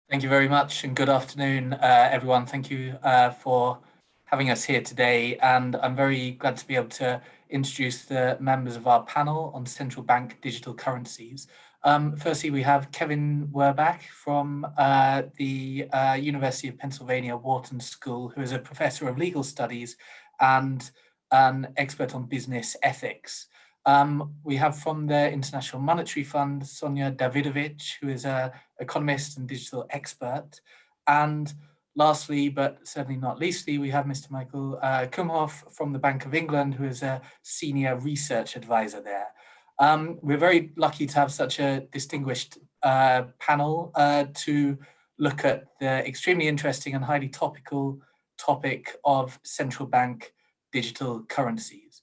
Thank you very much, and good afternoon, everyone. Thank you for having us here today, and I'm very glad to be able to introduce the members of our panel on central bank digital currencies. Firstly, we have Kevin Werbach from the University of Pennsylvania Wharton School, who is a professor of legal studies and an expert on business ethics. We have from the International Monetary Fund, Sonia Davidovich, who is an economist and digital expert. And lastly, but certainly not leastly, we have Mr. Michael Kumhoff from the Bank of England, who is a senior research advisor there. We're very lucky to have such a distinguished panel to look at the extremely interesting and highly topical topic of central bank digital currencies.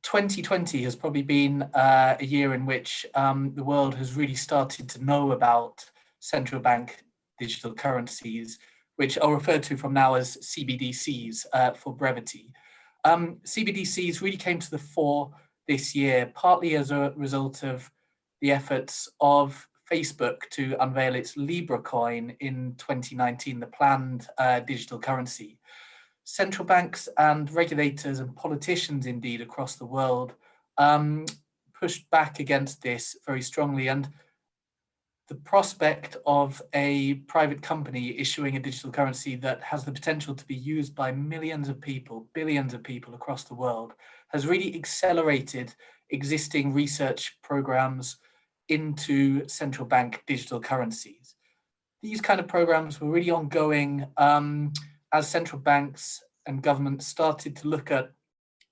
2020 has probably been a year in which the world has really started to know about central bank digital currencies, which I'll refer to from now as CBDCs for brevity. CBDCs really came to the fore this year, partly as a result of the efforts of Facebook to unveil its Libra coin in 2019, the planned digital currency. Central banks and regulators and politicians, indeed, across the world, pushed back against this very strongly. And the prospect of a private company issuing a digital currency that has the potential to be used by millions of people, billions of people across the world, has really accelerated existing research programs into central bank digital currencies. These kind of programs were really ongoing as central banks and governments started to look at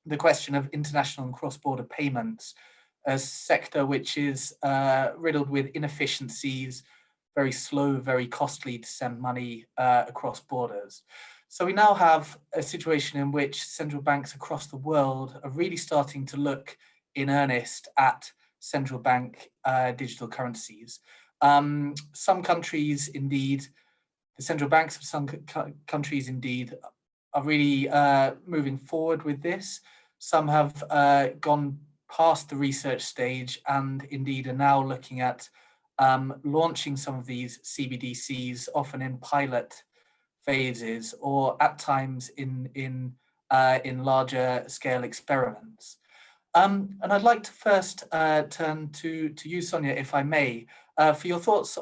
the question of international and cross-border payments, a sector which is riddled with inefficiencies, very slow, very costly to send money across borders. So we now have a situation in which central banks across the world are really starting to look in earnest at central bank digital currencies. Some countries, indeed, the central banks of some countries, indeed, are really moving forward with this. Some have gone past the research stage and indeed are now looking at launching some of these CBDCs, often in pilot phases or at times in larger scale experiments. And I'd like to first turn to you, Sonia, if I may, for your thoughts.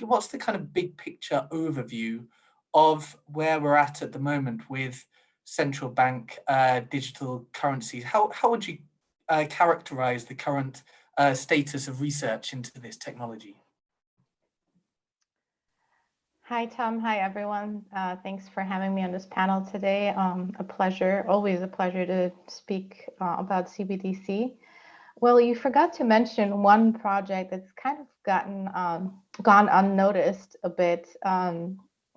What's the kind of big picture overview of where we're at the moment with central bank digital currencies? How would you characterize the current status of research into this technology? Hi, Tom. Hi, everyone. Thanks for having me on this panel today. A pleasure, always a pleasure to speak about CBDC. Well, you forgot to mention one project that's kind of gone unnoticed a bit.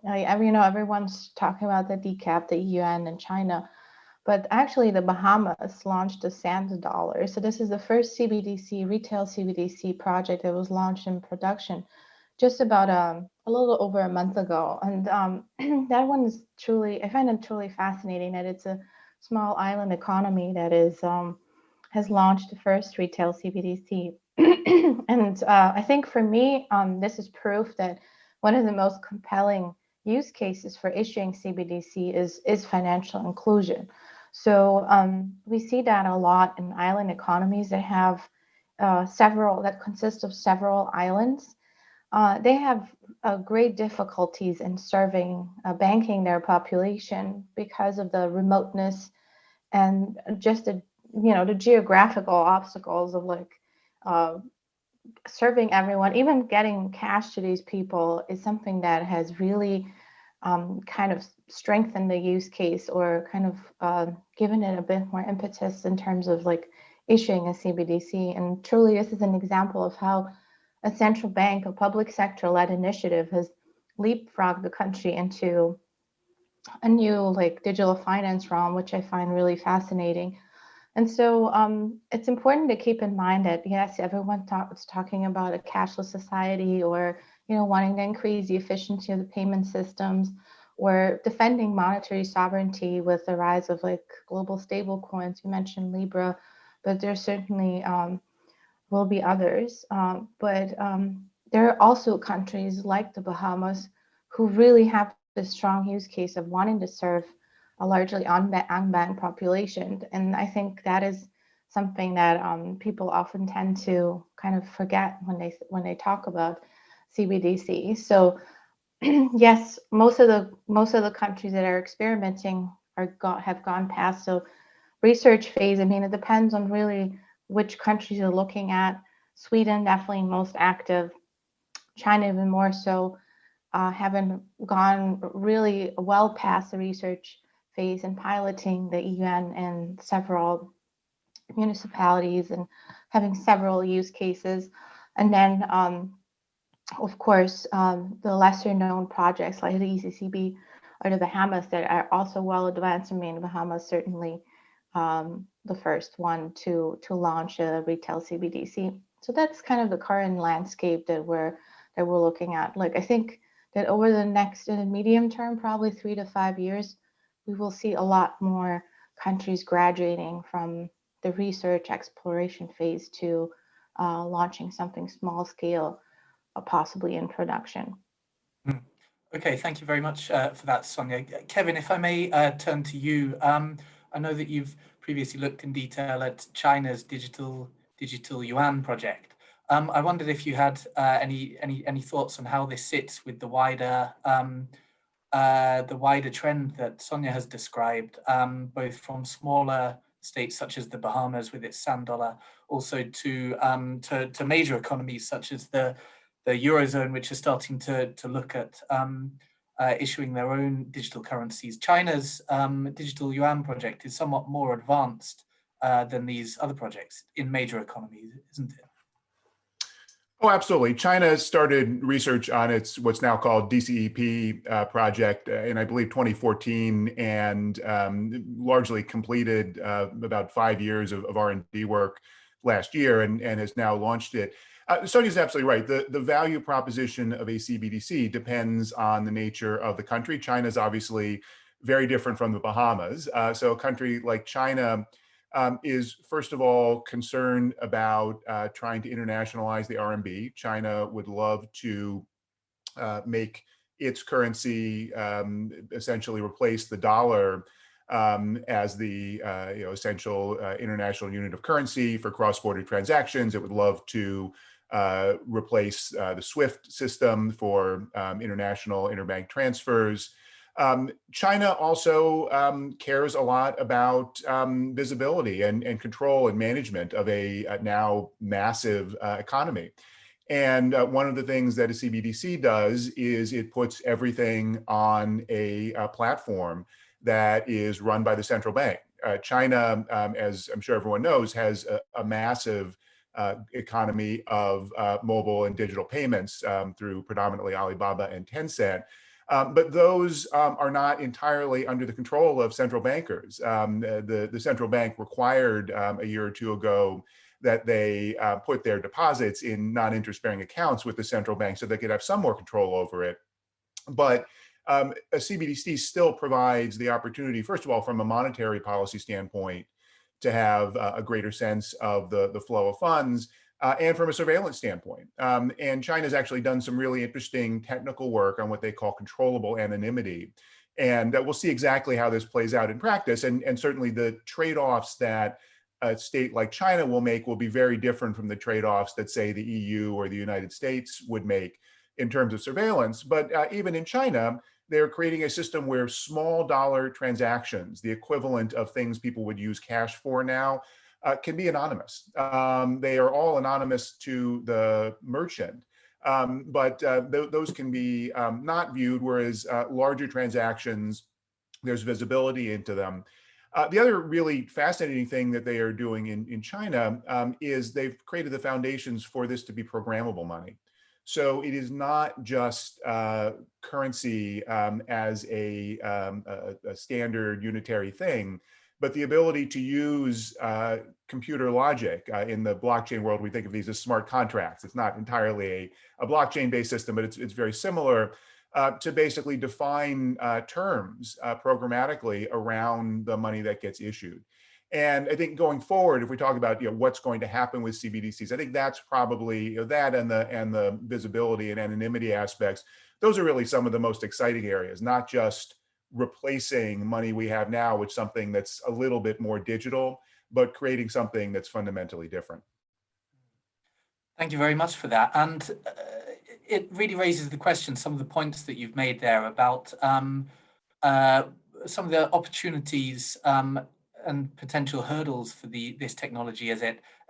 Everyone's talking about the DCAP, the yuan, and China, but actually the Bahamas launched the Sand Dollar. So this is the first CBDC, retail CBDC project that was launched in production just about a little over a month ago. And that one is I find it truly fascinating that it's a small island economy that has launched the first retail CBDC. And I think for me, this is proof that one of the most compelling use cases for issuing CBDC is financial inclusion. So we see that a lot in island economies that have that consist of several islands. They have great difficulties in banking their population because of the remoteness and just the geographical obstacles of serving everyone. Even getting cash to these people is something that has really kind of strengthened the use case, or kind of given it a bit more impetus in terms of issuing a CBDC. And truly, this is an example of how a central bank, a public sector-led initiative, has leapfrogged the country into a new digital finance realm, which I find really fascinating. And so it's important to keep in mind that, yes, everyone was talking about a cashless society, or wanting to increase the efficiency of the payment systems, or defending monetary sovereignty with the rise of global stable coins. You mentioned Libra, but there certainly will be others. But there are also countries like the Bahamas who really have the strong use case of wanting to serve a largely unbanked population. And I think that is something that people often tend to kind of forget when they talk about CBDC. So yes, most of the countries that are experimenting have gone past the research phase. I mean, it depends on really which countries you're looking at. Sweden definitely most active. China even more so, haven't gone really well past the research phase and piloting the yuan in several municipalities and having several use cases. And then, of course, the lesser known projects like the ECCB or the Bahamas that are also well advanced. I mean, Bahamas certainly the first one to launch a retail CBDC. So that's kind of the current landscape that we're looking at. Like, I think that over the next, in the medium term, probably 3 to 5 years, we will see a lot more countries graduating from the research exploration phase to launching something small scale, possibly in production. Mm. Okay, thank you very much for that, Sonia. Kevin, if I may turn to you, I know that you've previously looked in detail at China's digital yuan project. I wondered if you had any thoughts on how this sits with the wider trend that Sonia has described, both from smaller states such as the Bahamas with its sand dollar, also to major economies such as the Eurozone, which are starting to look at issuing their own digital currencies. China's digital yuan project is somewhat more advanced than these other projects in major economies, isn't it? Oh, absolutely. China started research on its what's now called DCEP project in, I believe, 2014, and largely completed about 5 years of R&D work last year, and has now launched it. Sonia's absolutely right. The value proposition of a CBDC depends on the nature of the country. China's obviously very different from the Bahamas. So a country like China is first of all concerned about trying to internationalize the RMB. China would love to make its currency essentially replace the dollar as the essential international unit of currency for cross-border transactions. It would love to replace the SWIFT system for international interbank transfers. China also cares a lot about visibility and control and management of a now massive economy. And one of the things that a CBDC does is it puts everything on a platform that is run by the central bank. China, as I'm sure everyone knows, has a massive economy of mobile and digital payments through predominantly Alibaba and Tencent. But those are not entirely under the control of central bankers. The central bank required a year or two ago that they put their deposits in non-interest bearing accounts with the central bank so they could have some more control over it. But a CBDC still provides the opportunity, first of all, from a monetary policy standpoint, to have a greater sense of the flow of funds, and from a surveillance standpoint. And China's actually done some really interesting technical work on what they call controllable anonymity. And we'll see exactly how this plays out in practice. And certainly the trade-offs that a state like China will make will be very different from the trade-offs that, say, the EU or the United States would make in terms of surveillance. But even in China, they're creating a system where small dollar transactions, the equivalent of things people would use cash for now, can be anonymous. They are all anonymous to the merchant, but those can be not viewed, whereas larger transactions, there's visibility into them. The other really fascinating thing that they are doing in China is they've created the foundations for this to be programmable money. So it is not just currency as a standard unitary thing, but the ability to use computer logic. In the blockchain world, we think of these as smart contracts. It's not entirely a blockchain-based system, but it's very similar to basically define terms programmatically around the money that gets issued. And I think going forward, if we talk about what's going to happen with CBDCs, I think that's probably that and the visibility and anonymity aspects. Those are really some of the most exciting areas, not just replacing money we have now with something that's a little bit more digital, but creating something that's fundamentally different. Thank you very much for that. And it really raises the question, some of the points that you've made there about some of the opportunities and potential hurdles for this technology as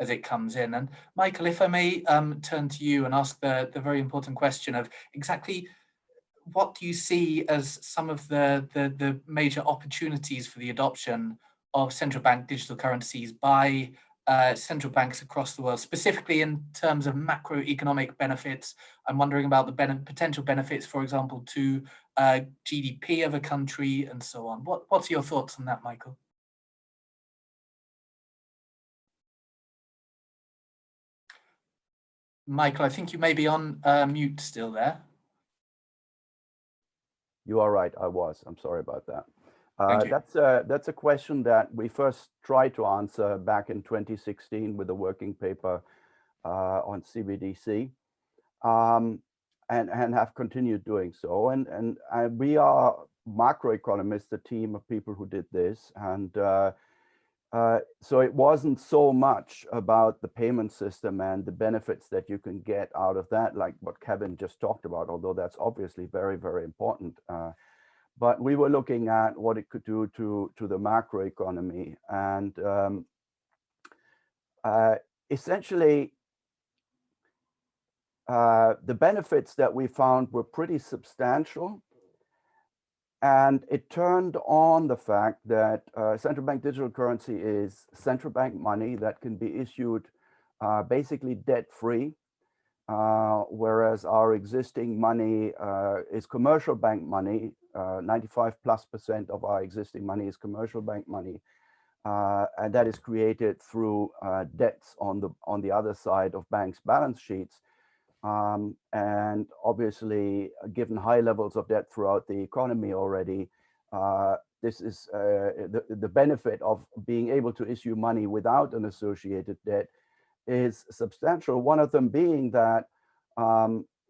it comes in. And Michael, if I may turn to you and ask the very important question of exactly what do you see as some of the major opportunities for the adoption of central bank digital currencies by central banks across the world, specifically in terms of macroeconomic benefits? I'm wondering about the potential benefits, for example, to GDP of a country and so on. What's your thoughts on that, Michael? Michael, I think you may be on mute still there. You are right, I was. I'm sorry about that. Thank you. That's a question that we first tried to answer back in 2016 with a working paper on CBDC, and have continued doing so. And we are macroeconomists, a team of people who did this. And so it wasn't so much about the payment system and the benefits that you can get out of that, like what Kevin just talked about, although that's obviously very, very important. But we were looking at what it could do to the macroeconomy. And essentially, the benefits that we found were pretty substantial. And it turned on the fact that central bank digital currency is central bank money that can be issued basically debt-free, whereas our existing money is commercial bank money. 95+% of our existing money is commercial bank money, and that is created through debts on the other side of banks' balance sheets. And obviously, given high levels of debt throughout the economy already, this is the benefit of being able to issue money without an associated debt is substantial. One of them being that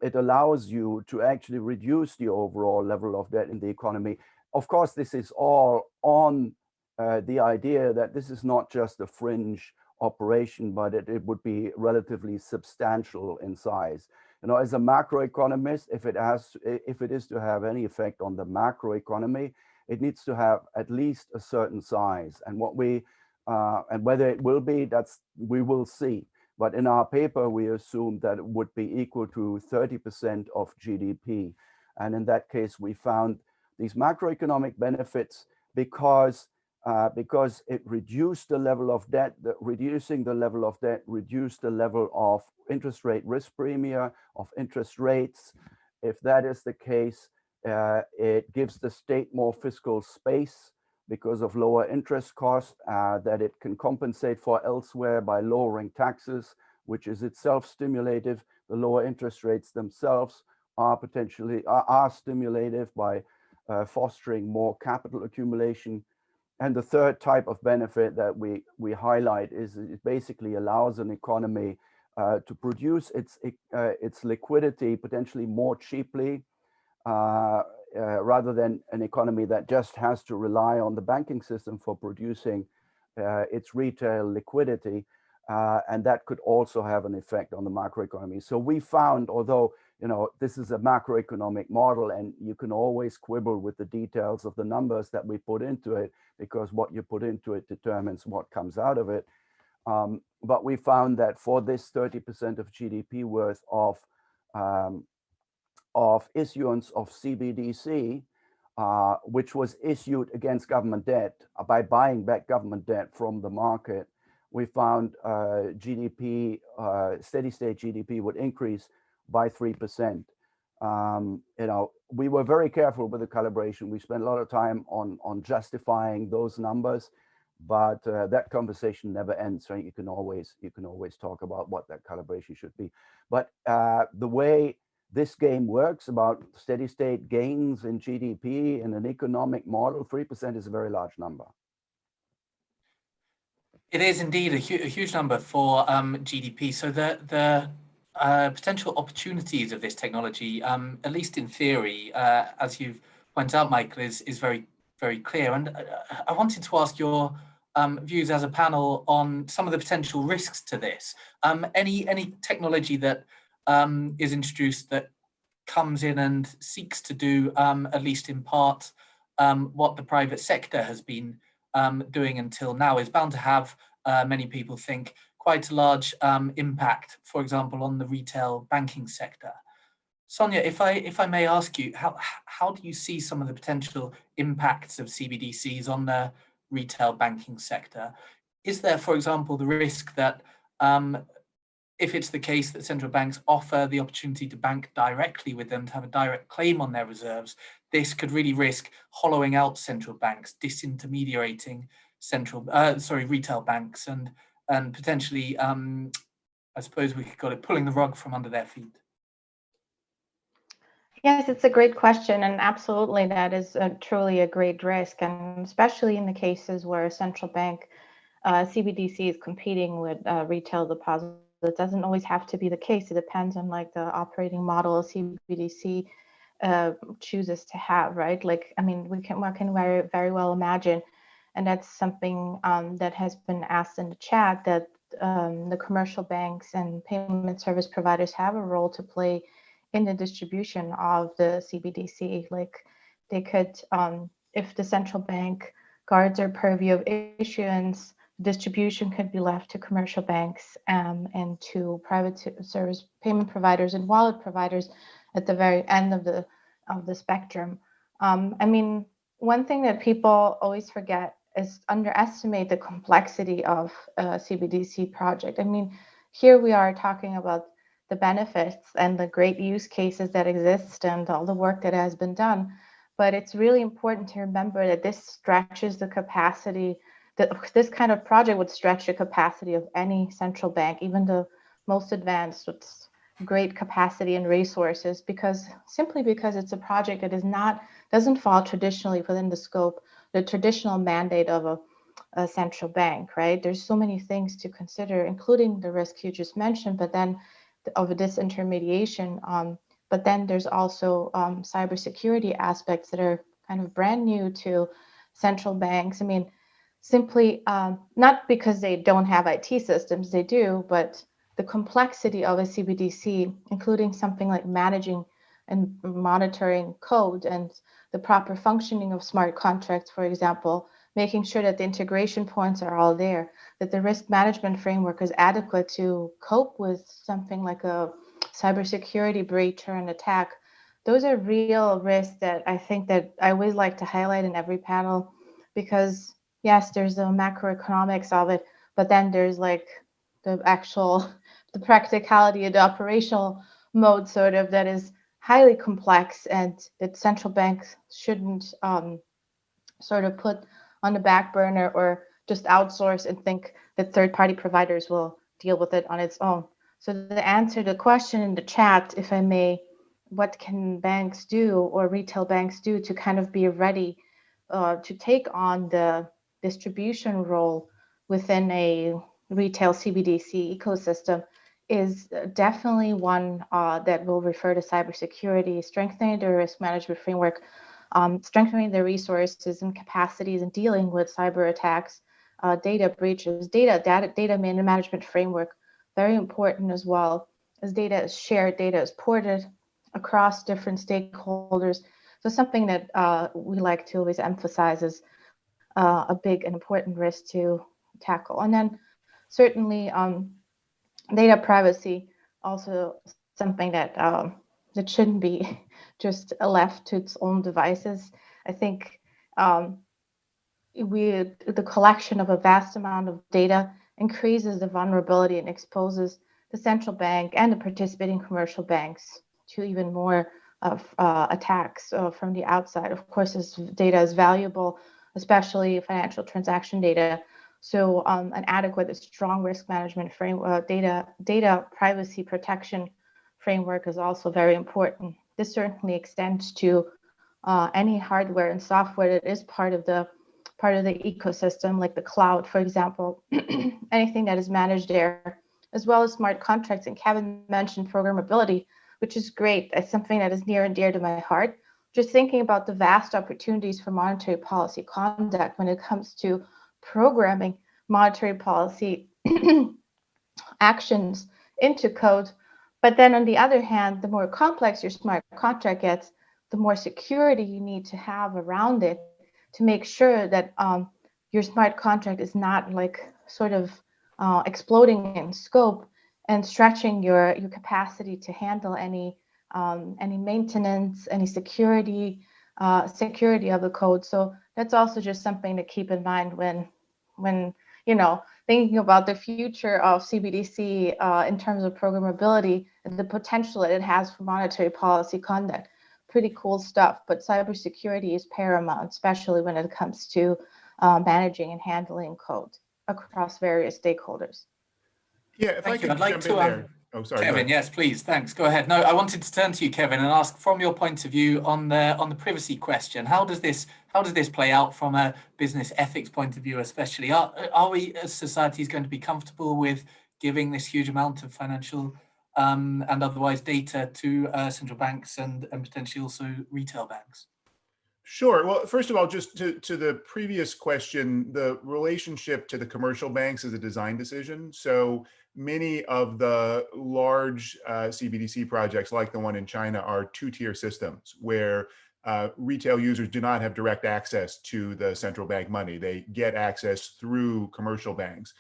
it allows you to actually reduce the overall level of debt in the economy. Of course, this is all on the idea that this is not just a fringe operation, but it would be relatively substantial in size. As a macroeconomist, if it is to have any effect on the macroeconomy, it needs to have at least a certain size. And and whether it will be, we will see. But in our paper, we assumed that it would be equal to 30% of GDP. And in that case, we found these macroeconomic benefits because it reduced the level of debt. Reducing the level of debt reduced the level of interest rate risk premia, of interest rates. If that is the case, it gives the state more fiscal space because of lower interest costs that it can compensate for elsewhere by lowering taxes, which is itself stimulative. The lower interest rates themselves are stimulative by fostering more capital accumulation. And the third type of benefit that we highlight is it basically allows an economy to produce its liquidity potentially more cheaply, rather than an economy that just has to rely on the banking system for producing its retail liquidity. And that could also have an effect on the macroeconomy. So we found, although this is a macroeconomic model and you can always quibble with the details of the numbers that we put into it, because what you put into it determines what comes out of it. But we found that for this 30% of GDP worth of issuance of CBDC, which was issued against government debt by buying back government debt from the market, we found GDP, steady state GDP would increase by 3%. We were very careful with the calibration. We spent a lot of time on justifying those numbers, but that conversation never ends. Right? You can always talk about what that calibration should be. But the way this game works about steady state gains in GDP in an economic model, 3% is a very large number. It is indeed a huge number for GDP. So the potential opportunities of this technology, at least in theory, as you've pointed out, Michael, is very clear. And I wanted to ask your views as a panel on some of the potential risks to this. Any technology that is introduced that comes in and seeks to do, at least in part, what the private sector has been doing until now is bound to have, many people think, quite a large impact, for example, on the retail banking sector. Sonia, if I may ask you, how do you see some of the potential impacts of CBDCs on the retail banking sector? Is there, for example, the risk that if it's the case that central banks offer the opportunity to bank directly with them, to have a direct claim on their reserves, this could really risk hollowing out central banks, disintermediating retail banks, and potentially, I suppose we could call it pulling the rug from under their feet. Yes, it's a great question, and absolutely that is truly a great risk, and especially in the cases where a central bank CBDC is competing with retail deposits. It doesn't always have to be the case. It depends on like the operating model a CBDC chooses to have, right? Like, I mean, we can very well imagine, and that's something that has been asked in the chat, that the commercial banks and payment service providers have a role to play in the distribution of the CBDC. Like they could, if the central bank guards their purview of issuance, distribution could be left to commercial banks and to private service payment providers and wallet providers at the very end of the spectrum. I mean, one thing that people always forget is underestimate the complexity of a CBDC project. I mean, here we are talking about the benefits and the great use cases that exist and all the work that has been done. But it's really important to remember that this stretches the capacity, that this kind of project would stretch the capacity of any central bank, even the most advanced with great capacity and resources, simply because it's a project that doesn't fall traditionally within the scope, the traditional mandate of a central bank, right? There's so many things to consider, including the risk you just mentioned, but then of disintermediation. But then there's also cybersecurity aspects that are kind of brand new to central banks. I mean, simply not because they don't have IT systems, they do, but the complexity of a CBDC, including something like managing and monitoring code and the proper functioning of smart contracts, for example, making sure that the integration points are all there, that the risk management framework is adequate to cope with something like a cybersecurity breach or an attack. Those are real risks that I think that I always like to highlight in every panel, because yes, there's the macroeconomics of it, but then there's like the practicality of the operational mode sort of that is highly complex, and that central banks shouldn't sort of put on the back burner or just outsource and think that third-party providers will deal with it on its own. So to answer the question in the chat, if I may, what can banks do or retail banks do to kind of be ready to take on the distribution role within a retail CBDC ecosystem, is definitely one that will refer to cybersecurity, strengthening the risk management framework, strengthening the resources and capacities in dealing with cyber attacks, data breaches, data management framework, very important as well, as data is shared, data is ported across different stakeholders. So something that we like to always emphasize is a big and important risk to tackle. And then certainly data privacy, also something that that shouldn't be just left to its own devices. I think the collection of a vast amount of data increases the vulnerability and exposes the central bank and the participating commercial banks to even more of attacks from the outside. Of course, this data is valuable, especially financial transaction data. So an adequate, strong risk management framework, data privacy protection framework is also very important. This certainly extends to any hardware and software that is part of the part of the ecosystem, like the cloud, for example, anything that is managed there, as well as smart contracts. And Kevin mentioned programmability, which is great. That's something that is near and dear to my heart. Just thinking about the vast opportunities for monetary policy conduct when it comes to programming monetary policy actions into code. But then on the other hand, the more complex your smart contract gets, the more security you need to have around it to make sure that your smart contract is not like sort of exploding in scope and stretching your capacity to handle any maintenance, any security of the code. So that's also just something to keep in mind when thinking about the future of CBDC in terms of programmability and the potential that it has for monetary policy conduct. Pretty cool stuff, but cybersecurity is paramount, especially when it comes to managing and handling code across various stakeholders. Yeah, if Thank I you. could I'd like jump to, in there. Oh, sorry. Kevin, yes, please. Thanks. Go ahead. No, I wanted to turn to you, Kevin, and ask from your point of view on the privacy question. How does this play out from a business ethics point of view, especially? Are we as societies going to be comfortable with giving this huge amount of financial and otherwise data to central banks and potentially also retail banks? Sure. Well, first of all, just to the previous question, the relationship to the commercial banks is a design decision. So many of the large CBDC projects, like the one in China, are two-tier systems where retail users do not have direct access to the central bank money. They get access through commercial banks.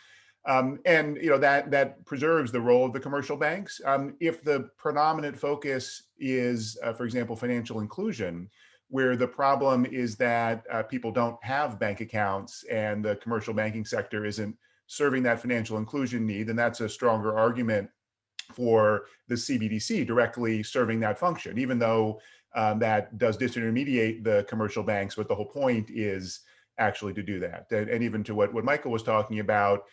And that preserves the role of the commercial banks. If the predominant focus is, for example, financial inclusion, where the problem is that people don't have bank accounts and the commercial banking sector isn't serving that financial inclusion need, then that's a stronger argument for the CBDC directly serving that function, even though that does disintermediate the commercial banks, but the whole point is actually to do that. And even to what Michael was talking about,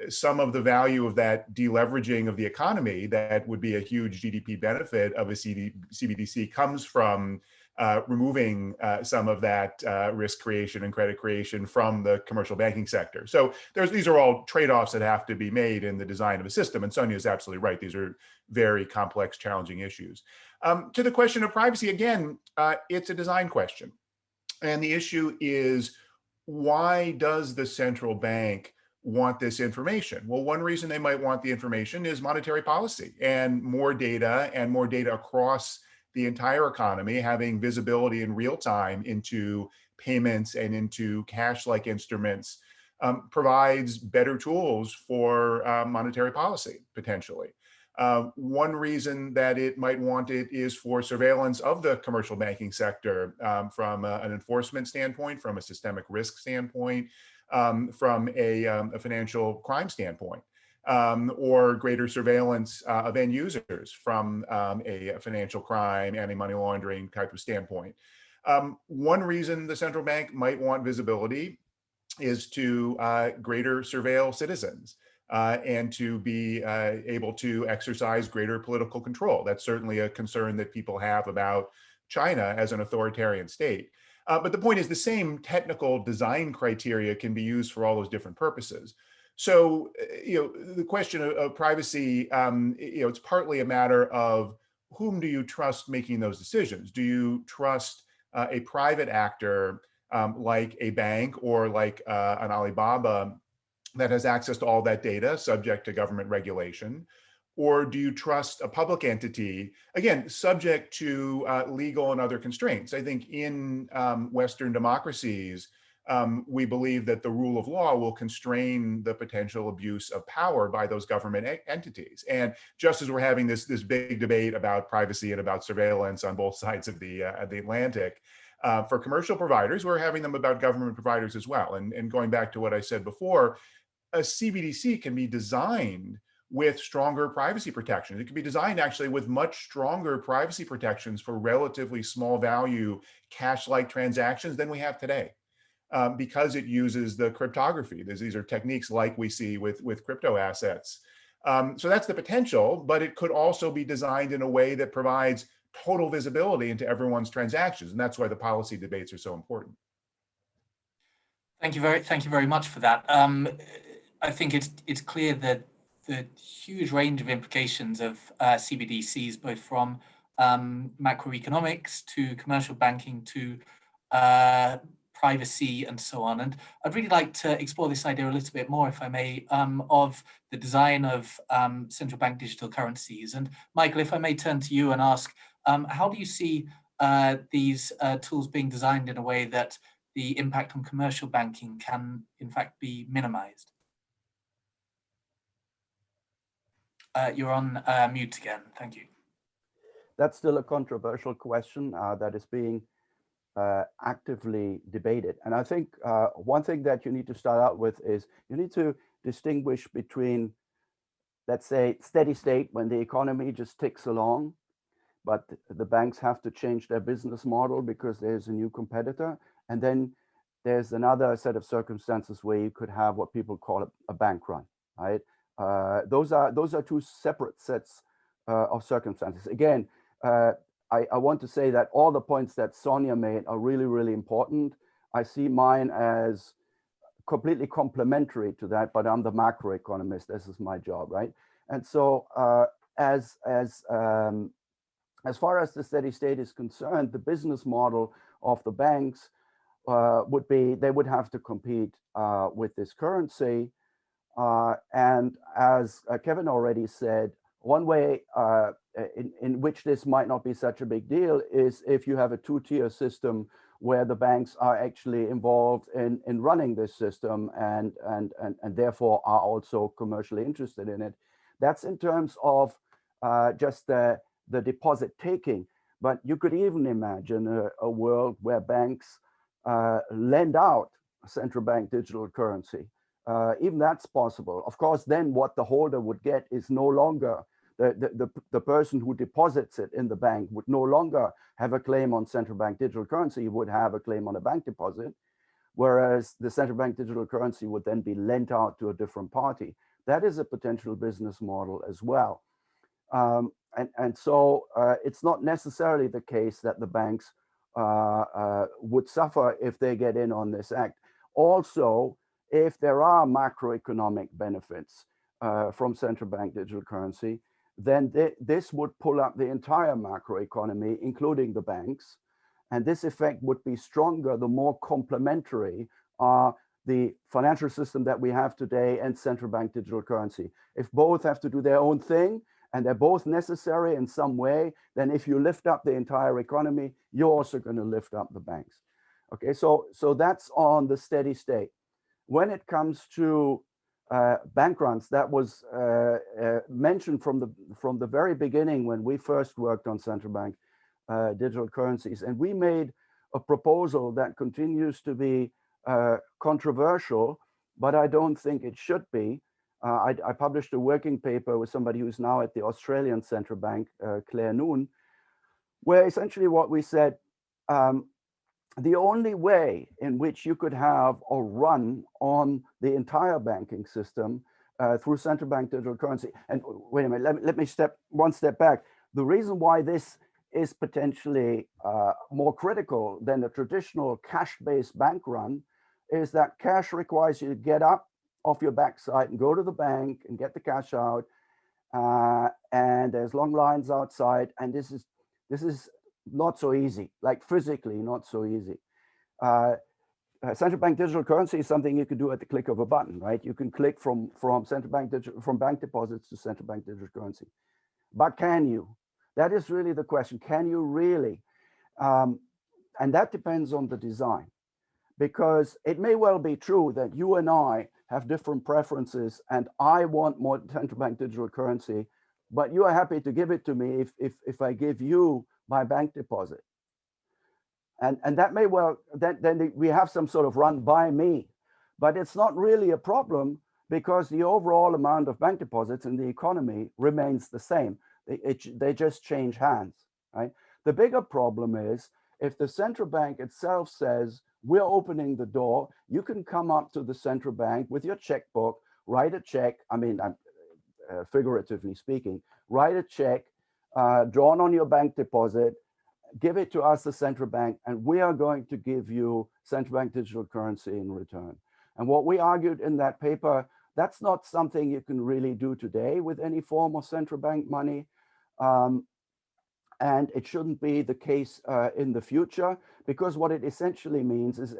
some of the value of that deleveraging of the economy that would be a huge GDP benefit of a CBDC comes from removing some of that risk creation and credit creation from the commercial banking sector. So these are all trade-offs that have to be made in the design of a system. And Sonia is absolutely right. These are very complex, challenging issues. To the question of privacy, again, it's a design question. And the issue is, why does the central bank want this information? Well, one reason they might want the information is monetary policy and more data across the entire economy, having visibility in real time into payments and into cash-like instruments provides better tools for monetary policy, potentially. One reason that it might want it is for surveillance of the commercial banking sector from an enforcement standpoint, from a systemic risk standpoint, from a financial crime standpoint, or greater surveillance of end users from a financial crime, anti-money laundering type of standpoint. One reason the central bank might want visibility is to greater surveil citizens and to be able to exercise greater political control. That's certainly a concern that people have about China as an authoritarian state. But the point is, the same technical design criteria can be used for all those different purposes. So, the question of privacy, it's partly a matter of whom do you trust making those decisions? Do you trust a private actor like a bank or like an Alibaba that has access to all that data subject to government regulation? Or do you trust a public entity, again, subject to legal and other constraints? I think in Western democracies, we believe that the rule of law will constrain the potential abuse of power by those government entities. And just as we're having this big debate about privacy and about surveillance on both sides of the Atlantic, for commercial providers, we're having them about government providers as well. And going back to what I said before, a CBDC can be designed with stronger privacy protections. It can be designed actually with much stronger privacy protections for relatively small value cash-like transactions than we have today, because it uses the cryptography. These are techniques like we see with crypto assets. So that's the potential, but it could also be designed in a way that provides total visibility into everyone's transactions. And that's why the policy debates are so important. Thank you very much for that. I think it's clear that the huge range of implications of CBDCs, both from macroeconomics to commercial banking to privacy and so on. And I'd really like to explore this idea a little bit more, if I may, of the design of central bank digital currencies. And Michael, if I may turn to you and ask, how do you see these tools being designed in a way that the impact on commercial banking can, in fact, be minimized? You're on mute again. Thank you. That's still a controversial question that is being actively debated. And I think one thing that you need to start out with is you need to distinguish between, let's say, steady state, when the economy just ticks along, but the banks have to change their business model because there's a new competitor. And then there's another set of circumstances where you could have what people call a bank run, right? Those are two separate sets of circumstances. Again, I want to say that all the points that Sonia made are really, really important. I see mine as completely complementary to that, but I'm the macroeconomist. This is my job, right? And so as far as the steady state is concerned, the business model of the banks would be, they would have to compete with this currency. And as Kevin already said, one way in which this might not be such a big deal is if you have a two-tier system where the banks are actually involved in running this system and therefore are also commercially interested in it. That's in terms of just the deposit taking. But you could even imagine a world where banks lend out central bank digital currency. Even that's possible. Of course, then what the holder would get is no longer, the person who deposits it in the bank would no longer have a claim on central bank digital currency, he would have a claim on a bank deposit, whereas the central bank digital currency would then be lent out to a different party. That is a potential business model as well. And so it's not necessarily the case that the banks would suffer if they get in on this act. Also, if there are macroeconomic benefits from central bank digital currency, then this would pull up the entire macroeconomy, including the banks. And this effect would be stronger the more complementary are the financial system that we have today and central bank digital currency. If both have to do their own thing and they're both necessary in some way, then if you lift up the entire economy, you're also going to lift up the banks. Okay, so that's on the steady state. When it comes to bank runs, that was mentioned from the very beginning when we first worked on central bank digital currencies, and we made a proposal that continues to be controversial, but I don't think it should be. I published a working paper with somebody who's now at the Australian Central Bank, Claire Noon, where essentially what we said, the only way in which you could have a run on the entire banking system through central bank digital currency, and wait a minute, let me step one step back. The reason why this is potentially more critical than a traditional cash-based bank run is that cash requires you to get up off your backside and go to the bank and get the cash out, and there's long lines outside, and this is not so easy, like physically not so easy. Central bank digital currency is something you can do at the click of a button, right? You can click from bank deposits to central bank digital currency. But can you? That is really the question. Can you really? And that depends on the design, because it may well be true that you and I have different preferences and I want more central bank digital currency, but you are happy to give it to me if I give you my bank deposit. And that may well, then we have some sort of run by me, but it's not really a problem because the overall amount of bank deposits in the economy remains the same. They just change hands, right? The bigger problem is if the central bank itself says, we're opening the door, you can come up to the central bank with your checkbook, write a check, I mean, figuratively speaking, write a check drawn on your bank deposit, give it to us, the central bank, and we are going to give you central bank digital currency in return. And what we argued in that paper, that's not something you can really do today with any form of central bank money. And it shouldn't be the case in the future, because what it essentially means is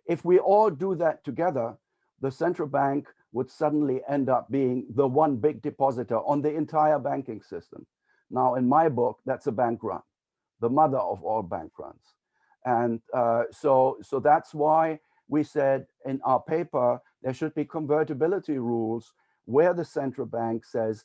if we all do that together, the central bank would suddenly end up being the one big depositor on the entire banking system. Now, in my book, that's a bank run, the mother of all bank runs. And so that's why we said in our paper, there should be convertibility rules where the central bank says,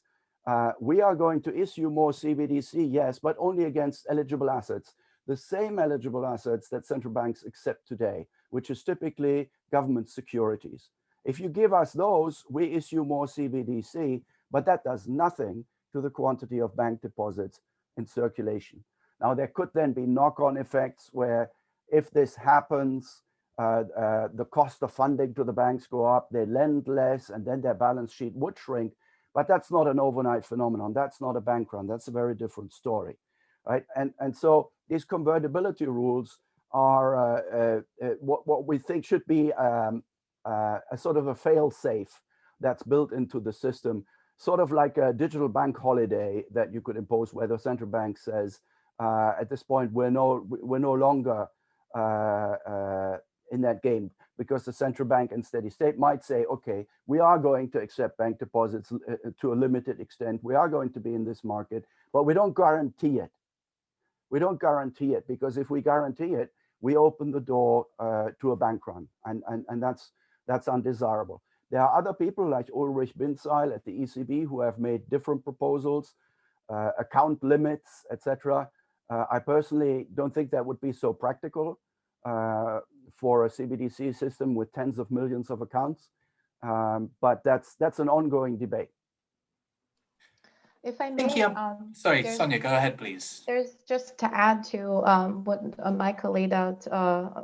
we are going to issue more CBDC, yes, but only against eligible assets, the same eligible assets that central banks accept today, which is typically government securities. If you give us those, we issue more CBDC, but that does nothing to the quantity of bank deposits in circulation. Now, there could then be knock-on effects where if this happens, the cost of funding to the banks go up, they lend less, and then their balance sheet would shrink. But that's not an overnight phenomenon. That's not a bank run. That's a very different story, right? And so these convertibility rules are what we think should be a sort of a fail-safe that's built into the system, sort of like a digital bank holiday that you could impose, where the central bank says, at this point, we're no longer in that game, because the central bank in steady state might say, okay, we are going to accept bank deposits to a limited extent. We are going to be in this market, but we don't guarantee it. We don't guarantee it, because if we guarantee it, we open the door to a bank run, and that's undesirable. There are other people like Ulrich Binzeil at the ECB who have made different proposals, account limits, etc. I personally don't think that would be so practical for a CBDC system with tens of millions of accounts, but that's an ongoing debate. If I may, Thank you. Sorry, Sonia, go ahead, please. There's just to add to what Michael laid out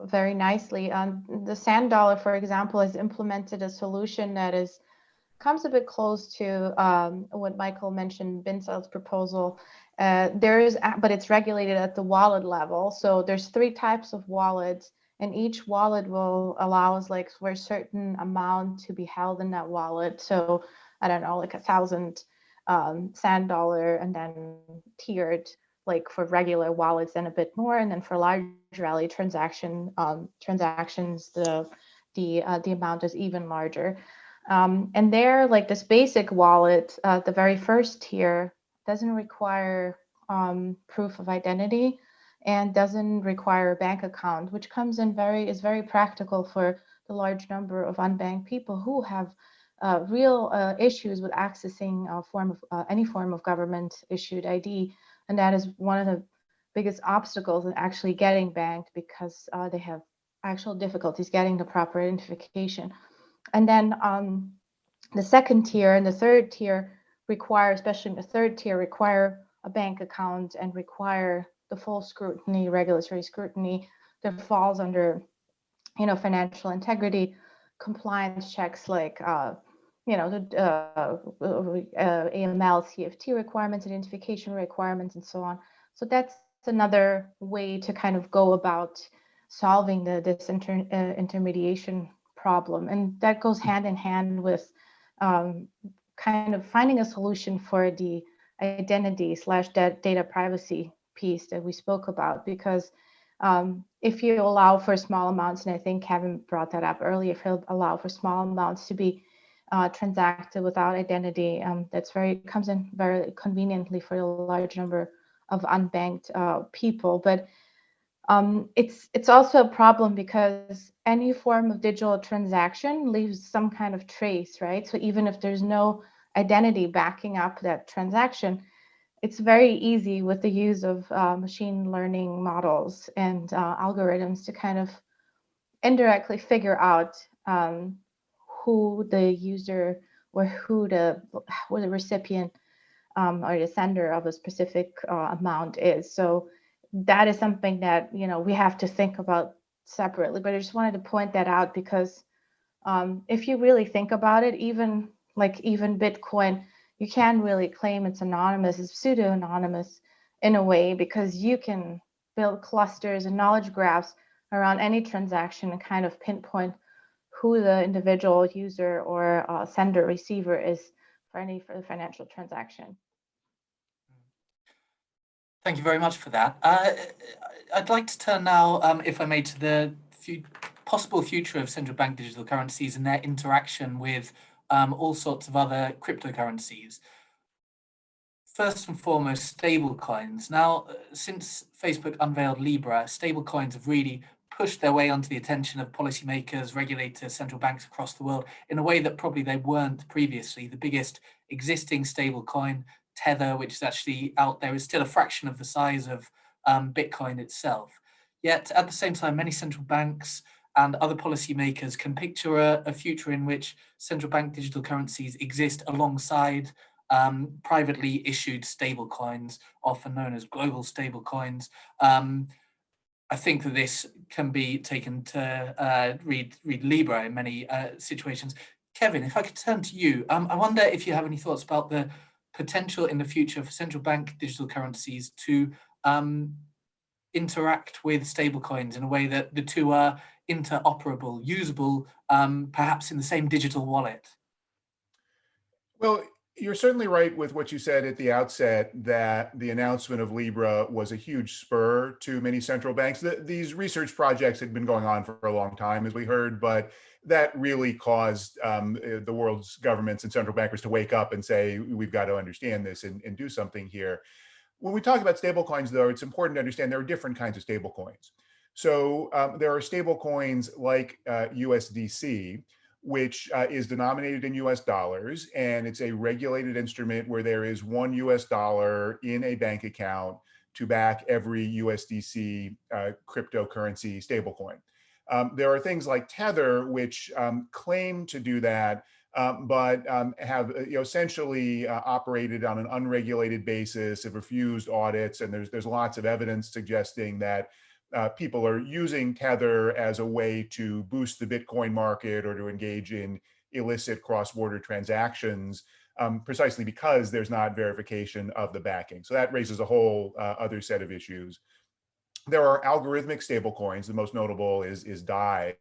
very nicely. The sand dollar, for example, has implemented a solution that comes a bit close to what Michael mentioned, Binzeil's proposal. But it's regulated at the wallet level. So there's 3 types of wallets, and each wallet will allows like for a certain amount to be held in that wallet. So I don't know, like 1,000 sand dollar, and then tiered like for regular wallets and a bit more, and then for large rally transactions the amount is even larger. And there, like this basic wallet, the very first tier doesn't require proof of identity and doesn't require a bank account, which comes in is very practical for the large number of unbanked people who have real issues with accessing any form of government issued ID. And that is one of the biggest obstacles in actually getting banked, because they have actual difficulties getting the proper identification. And then the second tier and the third tier require, especially in the third tier, require a bank account and require the full scrutiny, regulatory scrutiny that falls under, financial integrity, compliance checks like, the AML, CFT requirements, identification requirements, and so on. So that's another way to kind of go about solving this intermediation problem. And that goes hand in hand with kind of finding a solution for the identity/data privacy piece that we spoke about, because if you allow for small amounts, and I think Kevin brought that up earlier, if you allow for small amounts to be transacted without identity, comes in very conveniently for a large number of unbanked people. But it's also a problem because any form of digital transaction leaves some kind of trace, right? So even if there's no identity backing up that transaction, it's very easy with the use of machine learning models and algorithms to kind of indirectly figure out who the user or who the recipient or the sender of a specific amount is. So that is something that we have to think about separately. But I just wanted to point that out because if you really think about it, even Bitcoin, you can't really claim it's anonymous. It's pseudo-anonymous in a way, because you can build clusters and knowledge graphs around any transaction and kind of pinpoint who the individual user or sender receiver is for any financial transaction. Thank you very much for that. I'd like to turn now, if I may, to the possible future of central bank digital currencies and their interaction with all sorts of other cryptocurrencies. First and foremost, stablecoins. Now, since Facebook unveiled Libra, stablecoins have really pushed their way onto the attention of policymakers, regulators, central banks across the world in a way that probably they weren't previously. The biggest existing stablecoin, Tether, which is actually out there, is still a fraction of the size of Bitcoin itself. Yet at the same time, many central banks and other policymakers can picture a future in which central bank digital currencies exist alongside privately issued stablecoins, often known as global stablecoins. I think that this can be taken to read Libra in many situations. Kevin, if I could turn to you, I wonder if you have any thoughts about the potential in the future for central bank digital currencies to interact with stablecoins in a way that the two are interoperable, usable, perhaps in the same digital wallet. Well, you're certainly right with what you said at the outset, that the announcement of Libra was a huge spur to many central banks. These research projects had been going on for a long time, as we heard, but that really caused the world's governments and central bankers to wake up and say, we've got to understand this and do something here. When we talk about stablecoins, though, it's important to understand there are different kinds of stablecoins. So there are stablecoins like USDC, which is denominated in US dollars, and it's a regulated instrument where there is $1 US in a bank account to back every USDC cryptocurrency stablecoin. There are things like Tether, which claim to do that, but have essentially operated on an unregulated basis, have refused audits, and there's lots of evidence suggesting that people are using Tether as a way to boost the Bitcoin market or to engage in illicit cross-border transactions, precisely because there's not verification of the backing. So that raises a whole other set of issues. There are algorithmic stablecoins. The most notable is DAI,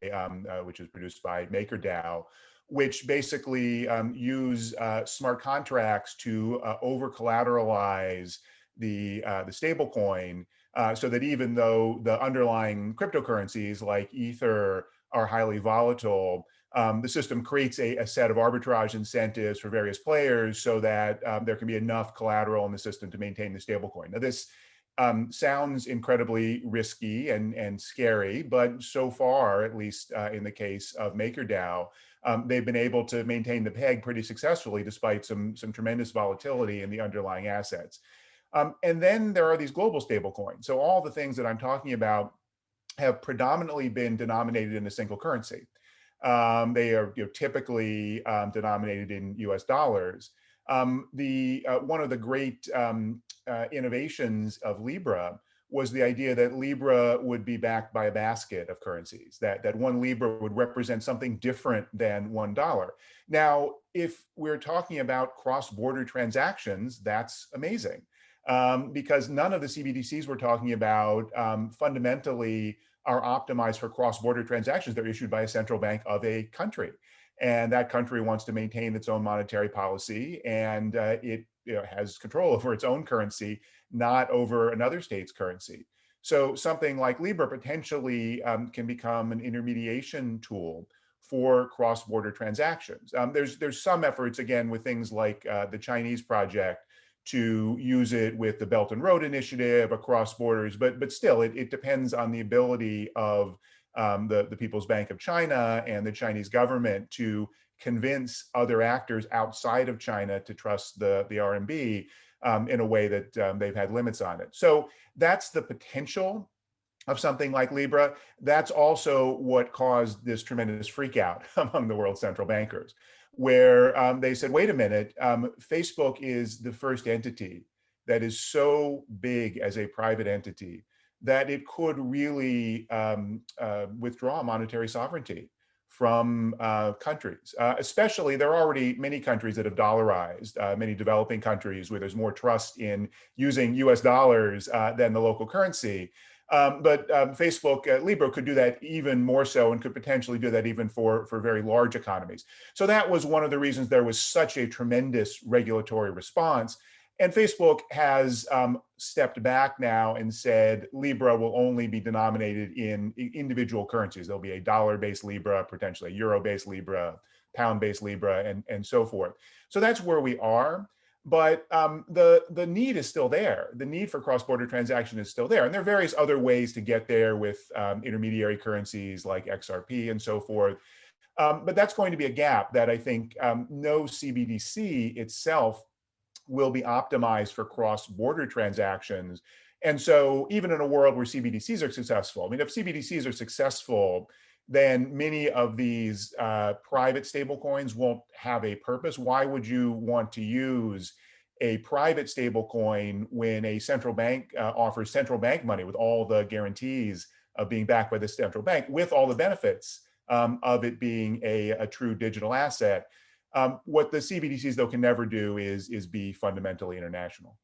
which is produced by MakerDAO, which basically use smart contracts to over-collateralize the stablecoin, so that even though the underlying cryptocurrencies like Ether are highly volatile, the system creates a set of arbitrage incentives for various players so that there can be enough collateral in the system to maintain the stablecoin. Now, this sounds incredibly risky and scary, but so far, at least in the case of MakerDAO, they've been able to maintain the peg pretty successfully despite some tremendous volatility in the underlying assets. And then there are these global stablecoins. So all the things that I'm talking about have predominantly been denominated in a single currency. They are typically denominated in US dollars. One of the great innovations of Libra was the idea that Libra would be backed by a basket of currencies, that one Libra would represent something different than $1. Now, if we're talking about cross-border transactions, that's amazing. Because none of the CBDCs we're talking about fundamentally are optimized for cross-border transactions. They're issued by a central bank of a country. And that country wants to maintain its own monetary policy, and it has control over its own currency, not over another state's currency. So something like Libra potentially can become an intermediation tool for cross-border transactions. There's some efforts, again, with things like the Chinese project to use it with the Belt and Road Initiative across borders, but still, it depends on the ability of the People's Bank of China and the Chinese government to convince other actors outside of China to trust the RMB in a way that they've had limits on it. So that's the potential of something like Libra. That's also what caused this tremendous freak out among the world's central bankers, where they said, wait a minute, Facebook is the first entity that is so big as a private entity that it could really withdraw monetary sovereignty from countries. Especially, there are already many countries that have dollarized, many developing countries where there's more trust in using US dollars than the local currency. But Facebook, Libra could do that even more so and could potentially do that even for very large economies. So that was one of the reasons there was such a tremendous regulatory response. And Facebook has stepped back now and said Libra will only be denominated in individual currencies. There'll be a dollar-based Libra, potentially a euro-based Libra, pound-based Libra, and so forth. So that's where we are. But the need is still there. The need for cross-border transaction is still there. And there are various other ways to get there with intermediary currencies like XRP and so forth. But that's going to be a gap that I think no CBDC itself will be optimized for cross-border transactions. And so even in a world where CBDCs are successful, I mean, if CBDCs are successful, then many of these private stablecoins won't have a purpose. Why would you want to use a private stablecoin when a central bank offers central bank money with all the guarantees of being backed by the central bank, with all the benefits of it being a true digital asset? What the CBDCs, though, can never do is be fundamentally international.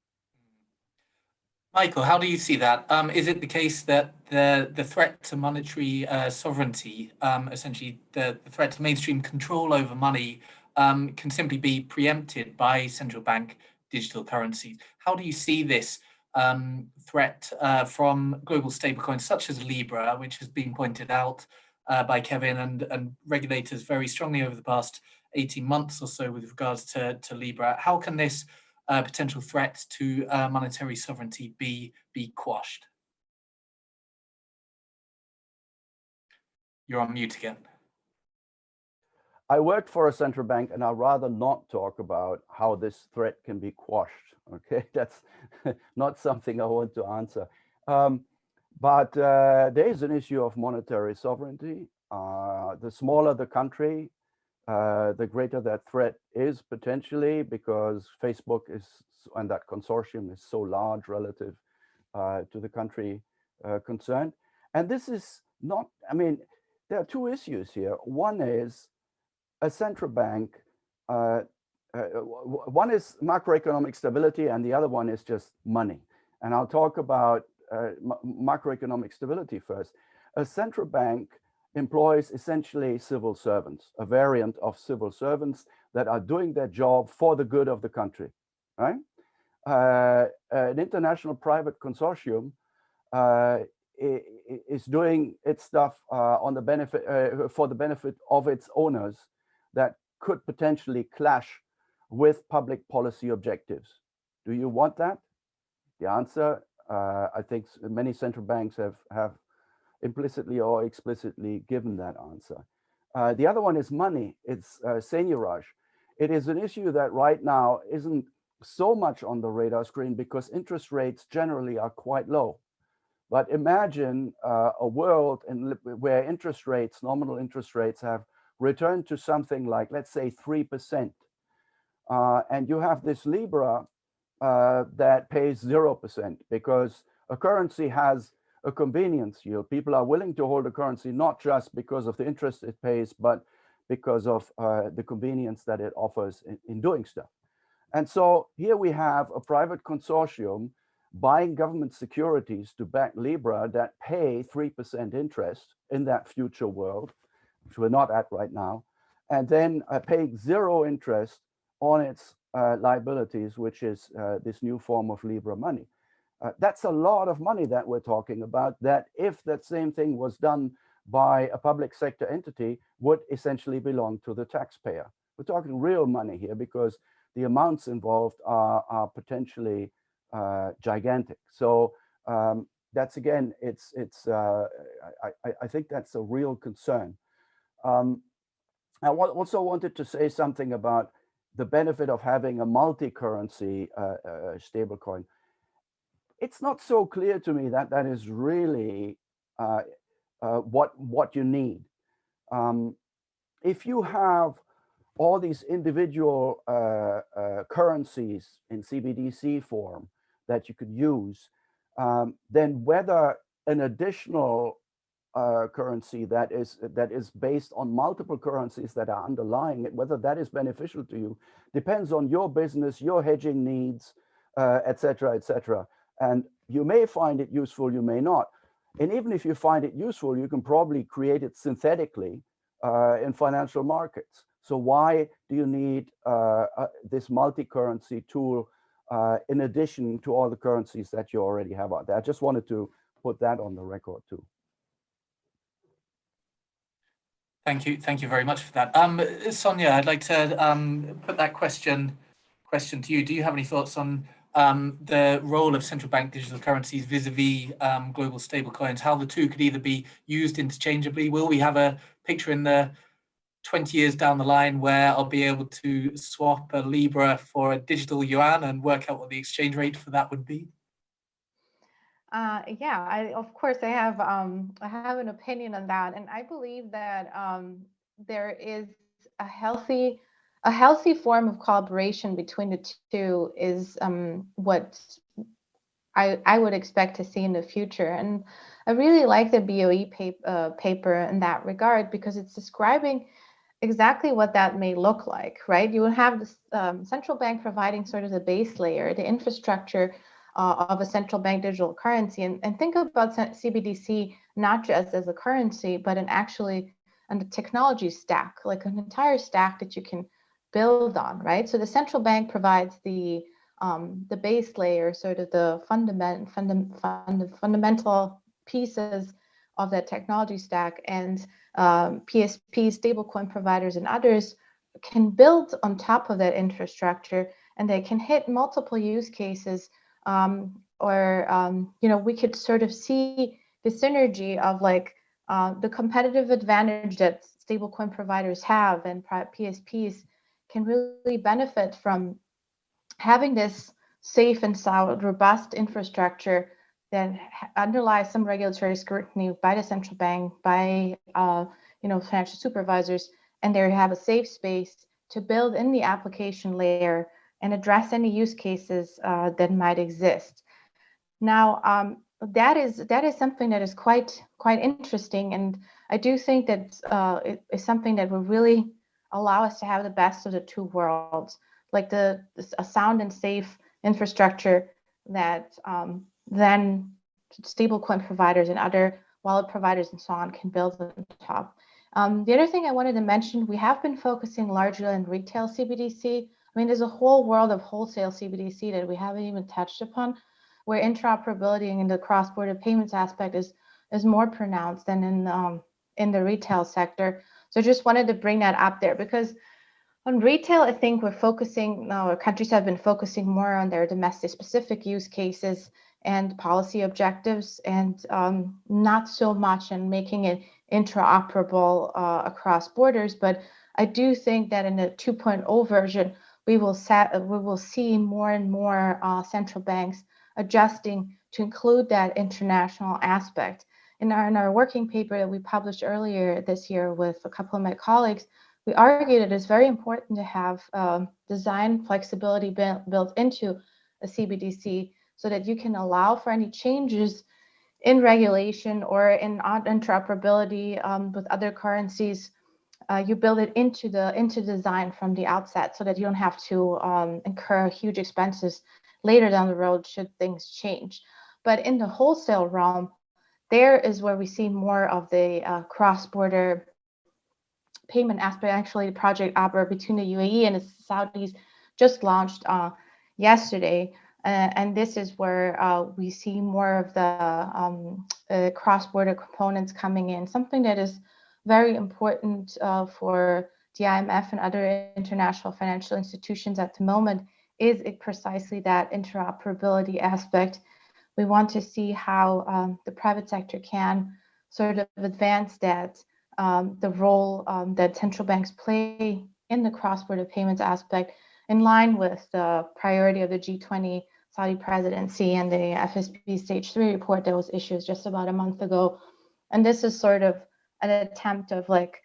Michael, how do you see that? Is it the case that the threat to monetary sovereignty, essentially the threat to mainstream control over money, can simply be preempted by central bank digital currencies? How do you see this threat from global stablecoins such as Libra, which has been pointed out by Kevin and regulators very strongly over the past 18 months or so with regards to Libra? How can this potential threat to monetary sovereignty be quashed? You're on mute again. I work for a central bank, and I'd rather not talk about how this threat can be quashed. Okay, that's not something I want to answer. But there is an issue of monetary sovereignty. The smaller the country, the greater that threat is potentially, because Facebook is, and that consortium is so large relative to the country concerned. And this is not, I mean, there are two issues here. One is a central bank, one is macroeconomic stability and the other one is just money. And I'll talk about macroeconomic stability first. A central bank employs essentially civil servants, a variant of civil servants that are doing their job for the good of the country, right? An international private consortium is doing its stuff on the benefit for the benefit of its owners that could potentially clash with public policy objectives. Do you want that? The answer, I think many central banks have implicitly or explicitly given that answer. The other one is money. It's seigniorage. It is an issue that right now isn't so much on the radar screen because interest rates generally are quite low. But imagine a world where interest rates, nominal interest rates, have returned to something like, let's say, 3%. And you have this Libra that pays 0% because a currency has a convenience yield. People are willing to hold a currency not just because of the interest it pays, but because of the convenience that it offers in doing stuff. And so here we have a private consortium buying government securities to back Libra that pay 3% interest in that future world, which we're not at right now, and then paying 0 interest on its liabilities, which is this new form of Libra money. That's a lot of money that we're talking about, that if that same thing was done by a public sector entity, would essentially belong to the taxpayer. We're talking real money here because the amounts involved are potentially gigantic. So that's, again, I think that's a real concern. I also wanted to say something about the benefit of having a multi-currency stablecoin. It's not so clear to me that that is really what you need. If you have all these individual currencies in CBDC form that you could use, then whether an additional currency that is based on multiple currencies that are underlying it, whether that is beneficial to you, depends on your business, your hedging needs, et cetera, et cetera. And you may find it useful, you may not. And even if you find it useful, you can probably create it synthetically in financial markets. So why do you need this multi-currency tool in addition to all the currencies that you already have out there? I just wanted to put that on the record too. Thank you very much for that. Sonia, I'd like to put that question to you. Do you have any thoughts on the role of central bank digital currencies vis-a-vis global stablecoins? How the two could either be used interchangeably? Will we have a picture in the 20 years down the line where I'll be able to swap a Libra for a digital yuan and work out what the exchange rate for that would be? Yeah, of course I have an opinion on that, and I believe that there is a healthy form of collaboration between the two is what I would expect to see in the future. And I really like the BOE paper in that regard, because it's describing exactly what that may look like, right? You will have this central bank providing sort of the base layer, the infrastructure of a central bank digital currency. And think about CBDC not just as a currency, but actually a technology stack, like an entire stack that you can build on, right? So the central bank provides the base layer, sort of the fundamental pieces of that technology stack, and PSP, stablecoin providers, and others can build on top of that infrastructure, and they can hit multiple use cases. We could sort of see the synergy of like the competitive advantage that stablecoin providers have and PSPs can really benefit from having this safe and sound, robust infrastructure that underlies some regulatory scrutiny by the central bank, by financial supervisors, and they have a safe space to build in the application layer and address any use cases that might exist. Now, that is something that is quite interesting, and I do think that it is something that will really allow us to have the best of the two worlds, like a sound and safe infrastructure that then stablecoin providers and other wallet providers and so on can build on top. The other thing I wanted to mention, we have been focusing largely on retail CBDC. I mean, there's a whole world of wholesale CBDC that we haven't even touched upon, where interoperability in the cross-border payments aspect is more pronounced than in the retail sector. So I just wanted to bring that up there, because on retail, I think countries have been focusing more on their domestic specific use cases and policy objectives, and not so much on making it interoperable across borders. But I do think that in the 2.0 version, we will see more and more central banks adjusting to include that international aspect. In our working paper that we published earlier this year with a couple of my colleagues, we argued it is very important to have design flexibility built into a CBDC, so that you can allow for any changes in regulation or in interoperability with other currencies. You build it into design from the outset, so that you don't have to incur huge expenses later down the road should things change. But in the wholesale realm, there is where we see more of the cross-border payment aspect. Actually, the Project Abra between the UAE and the Saudis just launched yesterday. And this is where we see more of the cross-border components coming in, something that is very important for the IMF and other international financial institutions at the moment, is precisely that interoperability aspect. We want to see how the private sector can sort of advance that, the role that central banks play in the cross-border payments aspect, in line with the priority of the G20 Saudi presidency and the FSB Stage 3 report that was issued just about a month ago. And this is sort of an attempt of like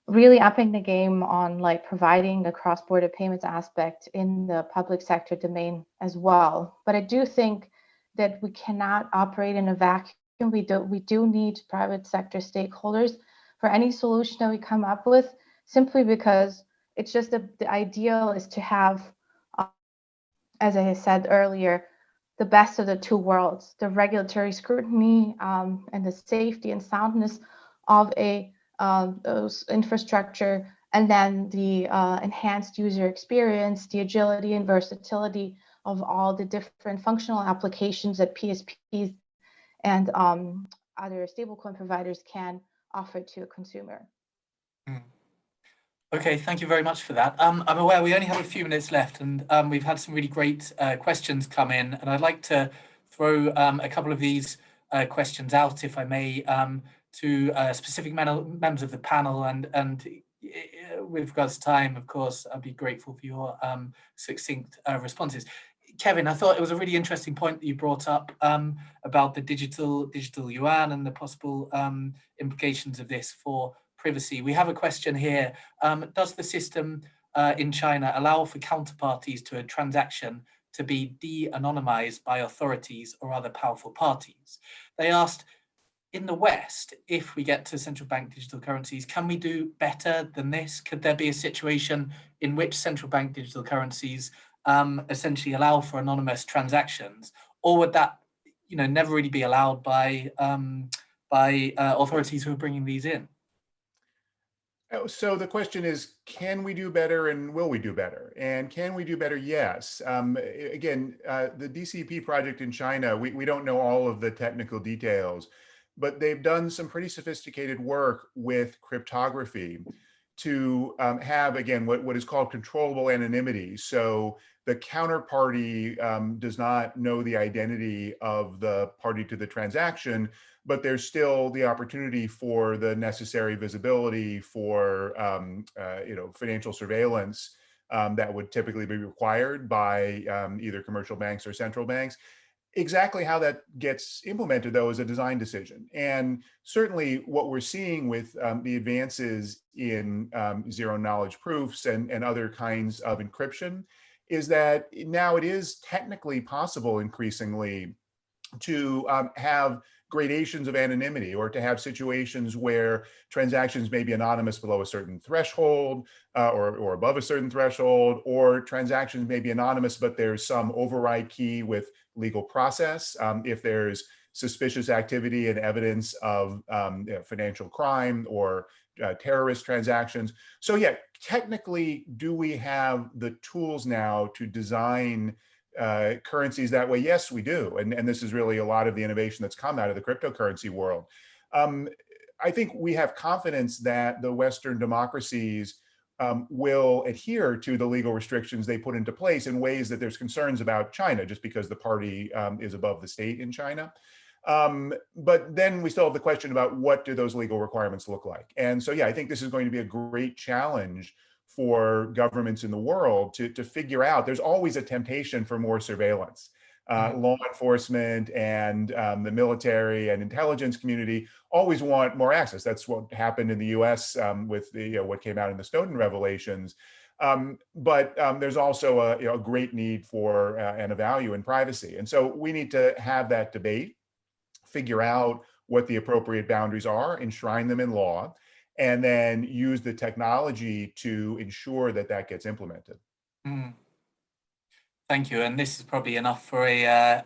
really upping the game on like providing the cross-border payments aspect in the public sector domain as well. But I do think that we cannot operate in a vacuum. We do need private sector stakeholders for any solution that we come up with, simply because it's just the ideal is to have, as I said earlier, the best of the two worlds, the regulatory scrutiny and the safety and soundness of a infrastructure, and then the enhanced user experience, the agility and versatility of all the different functional applications that PSPs and other stablecoin providers can offer to a consumer. Okay, thank you very much for that. I'm aware we only have a few minutes left, and we've had some really great questions come in, and I'd like to throw a couple of these questions out, if I may, to specific members of the panel, and with regards to time, of course, I'd be grateful for your succinct responses. Kevin, I thought it was a really interesting point that you brought up about the digital yuan and the possible implications of this for privacy. We have a question here. Does the system in China allow for counterparties to a transaction to be de-anonymized by authorities or other powerful parties? They asked, in the West, if we get to central bank digital currencies, can we do better than this? Could there be a situation in which central bank digital currencies essentially allow for anonymous transactions, or would that, never really be allowed by authorities who are bringing these in? So the question is, can we do better and will we do better? And can we do better? Yes. Again, the DCP project in China, we don't know all of the technical details, but they've done some pretty sophisticated work with cryptography to have, again, what is called controllable anonymity. So the counterparty does not know the identity of the party to the transaction, but there's still the opportunity for the necessary visibility for financial surveillance that would typically be required by either commercial banks or central banks. Exactly how that gets implemented, though, is a design decision. And certainly what we're seeing with the advances in zero knowledge proofs and other kinds of encryption is that now it is technically possible increasingly to have gradations of anonymity, or to have situations where transactions may be anonymous below a certain threshold or above a certain threshold, or transactions may be anonymous, but there's some override key with legal process if there's suspicious activity and evidence of financial crime or terrorist transactions. So yeah, technically, do we have the tools now to design currencies that way? Yes, we do. And this is really a lot of the innovation that's come out of the cryptocurrency world. I think we have confidence that the Western democracies will adhere to the legal restrictions they put into place in ways that there's concerns about China, just because the party is above the state in China. But then we still have the question about what do those legal requirements look like? And so, yeah, I think this is going to be a great challenge for governments in the world to figure out. There's always a temptation for more surveillance. Law enforcement and the military and intelligence community always want more access. That's what happened in the US with the what came out in the Snowden revelations. But there's also a great need for and a value in privacy. And so we need to have that debate, figure out what the appropriate boundaries are, enshrine them in law, and then use the technology to ensure that that gets implemented. Thank you. And this is probably enough for a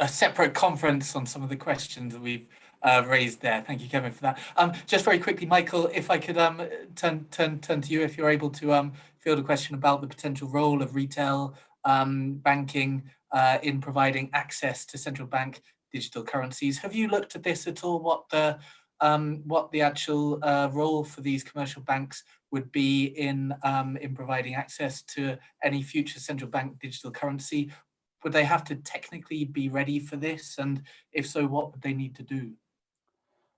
separate conference on some of the questions that we've raised there. Thank you, Kevin, for that. Just very quickly, Michael, if I could turn to you, if you're able to field a question about the potential role of retail banking in providing access to central bank digital currencies. Have you looked at this at all? What the actual role for these commercial banks would be in providing access to any future central bank digital currency? Would they have to technically be ready for this? And if so, what would they need to do?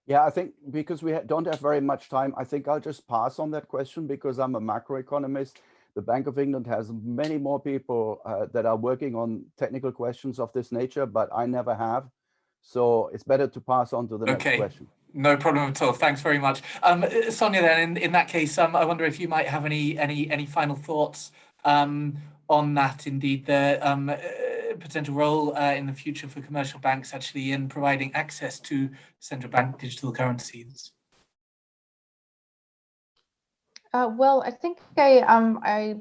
Yeah, I think because we don't have very much time, I think I'll just pass on that question because I'm a macroeconomist. The Bank of England has many more people that are working on technical questions of this nature, but I never have. So it's better to pass on to the next question. No problem at all. Thanks very much. Sonia, then in that case, I wonder if you might have any final thoughts on that, indeed, the potential role in the future for commercial banks actually in providing access to central bank digital currencies. Well, I think I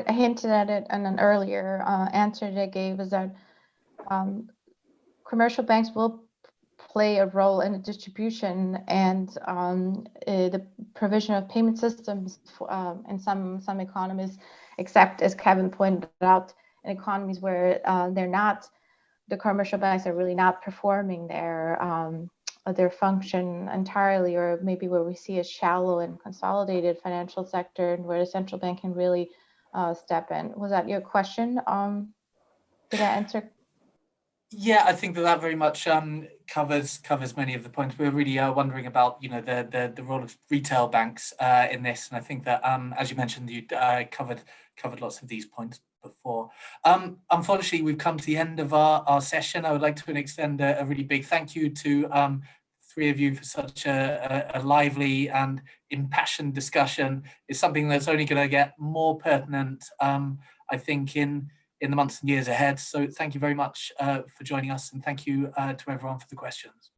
hinted at it in an earlier answer that I gave, is that commercial banks will play a role in the distribution and the provision of payment systems in some economies, except, as Kevin pointed out, in economies where the commercial banks are really not performing their function entirely, or maybe where we see a shallow and consolidated financial sector and where the central bank can really step in. Was that your question? Did I answer? Yeah, I think that very much covers many of the points. We're really wondering about the role of retail banks in this, and I think that as you mentioned, you covered lots of these points before. Unfortunately, we've come to the end of our session. I would like to extend a really big thank you to three of you for such a lively and impassioned discussion. It's something that's only going to get more pertinent, I think, in the months and years ahead. So thank you very much for joining us, and thank you to everyone for the questions.